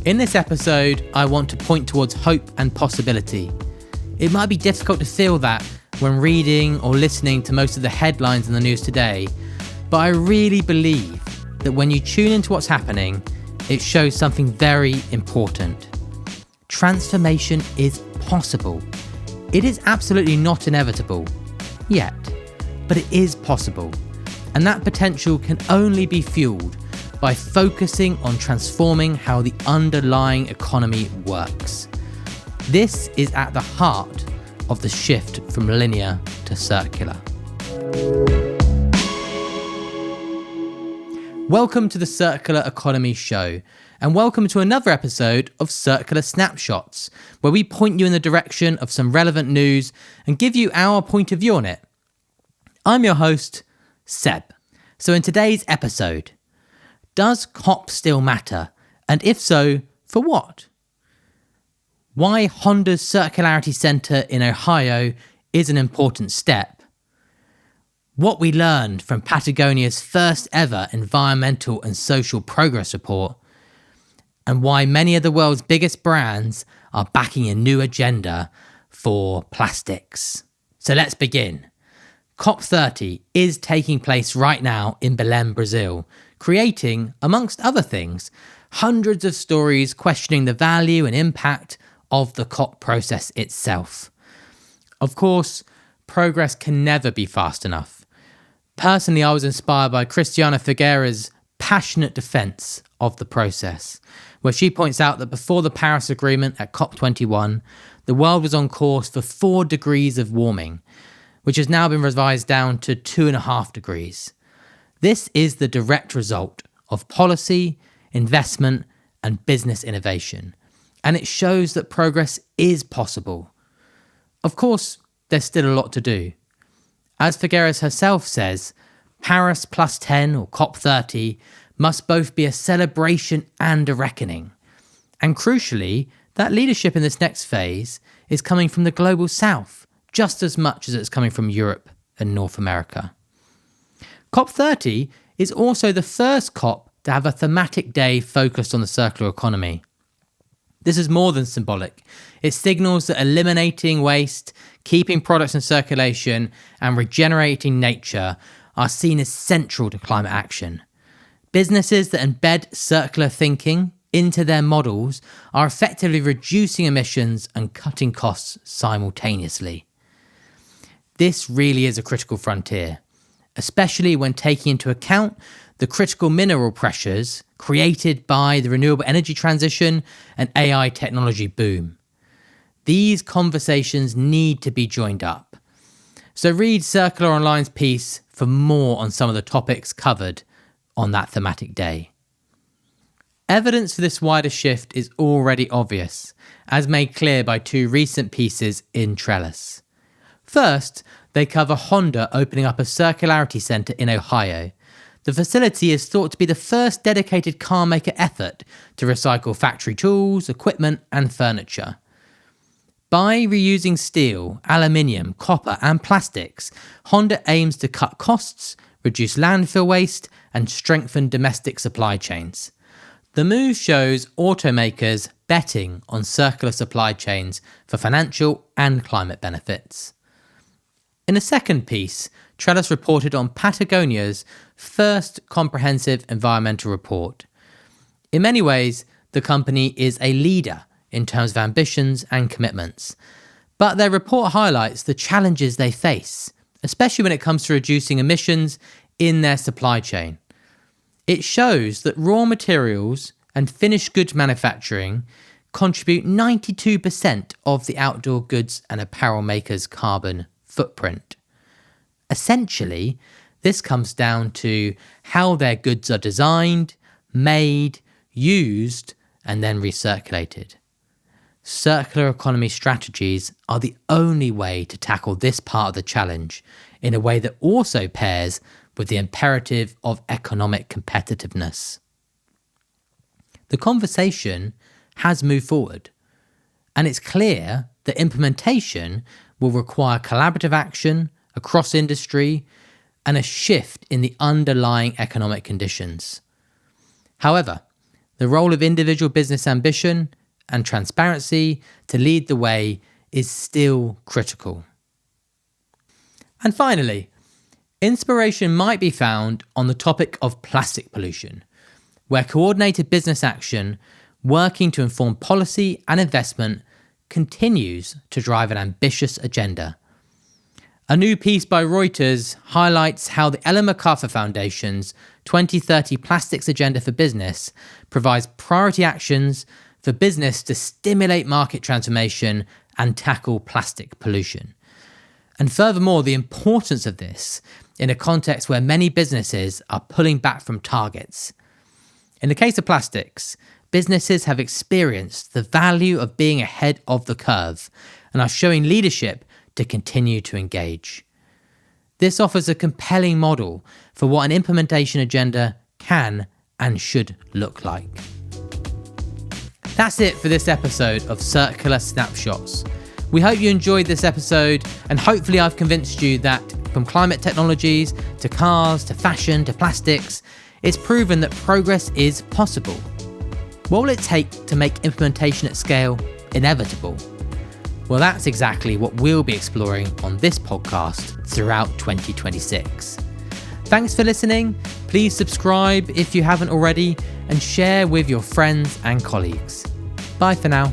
In this episode, I want to point towards hope and possibility. It might be difficult to feel that when reading or listening to most of the headlines in the news today, but I really believe that when you tune into what's happening, it shows something very important. Transformation is possible. It is absolutely not inevitable, yet, but it is possible. And that potential can only be fueled by focusing on transforming how the underlying economy works. This is at the heart of the shift from linear to circular. Welcome to the Circular Economy Show, and welcome to another episode of Circular Snapshots, where we point you in the direction of some relevant news and give you our point of view on it. I'm your host, Seb. So in today's episode, does COP still matter? And if so, for what? Why Honda's Circularity Centre in Ohio is an important step. What we learned from Patagonia's first ever environmental and social progress report. And why many of the world's biggest brands are backing a new agenda for plastics. So let's begin. COP30 is taking place right now in Belém, Brazil, creating, amongst other things, hundreds of stories questioning the value and impact of the COP process itself. Of course, progress can never be fast enough. Personally, I was inspired by Christiana Figueira's passionate defence of the process, where she points out that before the Paris Agreement at COP21, the world was on course for 4 degrees of warming, which has now been revised down to 2.5 degrees. This is the direct result of policy, investment, and business innovation, and it shows that progress is possible. Of course, there's still a lot to do. As Figueres herself says, Paris plus 10 or COP30 must both be a celebration and a reckoning. And crucially, that leadership in this next phase is coming from the global south, just as much as it's coming from Europe and North America. COP30 is also the first COP to have a thematic day focused on the circular economy. This is more than symbolic. It signals that eliminating waste, keeping products in circulation, and regenerating nature are seen as central to climate action. Businesses that embed circular thinking into their models are effectively reducing emissions and cutting costs simultaneously. This really is a critical frontier, especially when taking into account the critical mineral pressures created by the renewable energy transition and AI technology boom. These conversations need to be joined up. So read Circular Online's piece for more on some of the topics covered on that thematic day. Evidence for this wider shift is already obvious, as made clear by 2 recent pieces in Trellis. First, they cover Honda opening up a circularity centre in Ohio. The facility is thought to be the first dedicated car maker effort to recycle factory tools, equipment, and furniture. By reusing steel, aluminium, copper, and plastics, Honda aims to cut costs, reduce landfill waste, and strengthen domestic supply chains. The move shows automakers betting on circular supply chains for financial and climate benefits. In a second piece, Trellis reported on Patagonia's first comprehensive environmental report. In many ways, the company is a leader in terms of ambitions and commitments, but their report highlights the challenges they face, especially when it comes to reducing emissions in their supply chain. It shows that raw materials and finished goods manufacturing contribute 92% of the outdoor goods and apparel makers' carbon footprint. Essentially, this comes down to how their goods are designed, made, used, and then recirculated. Circular economy strategies are the only way to tackle this part of the challenge in a way that also pairs with the imperative of economic competitiveness. The conversation has moved forward, and it's clear that implementation will require collaborative action across industry and a shift in the underlying economic conditions. However, The role of individual business ambition and transparency to lead the way is still critical. And finally, inspiration might be found on the topic of plastic pollution, where coordinated business action working to inform policy and investment continues to drive an ambitious agenda. A new piece by Reuters highlights how the Ellen MacArthur Foundation's 2030 Plastics Agenda for Business provides priority actions for business to stimulate market transformation and tackle plastic pollution. And furthermore, the importance of this in a context where many businesses are pulling back from targets. In the case of plastics, businesses have experienced the value of being ahead of the curve and are showing leadership to continue to engage. This offers a compelling model for what an implementation agenda can and should look like. That's it for this episode of Circular Snapshots. We hope you enjoyed this episode, and hopefully I've convinced you that from climate technologies to cars to fashion to plastics, it's proven that progress is possible. What will it take to make implementation at scale inevitable? Well, that's exactly what we'll be exploring on this podcast throughout 2026. Thanks for listening. Please subscribe if you haven't already and share with your friends and colleagues. Bye for now.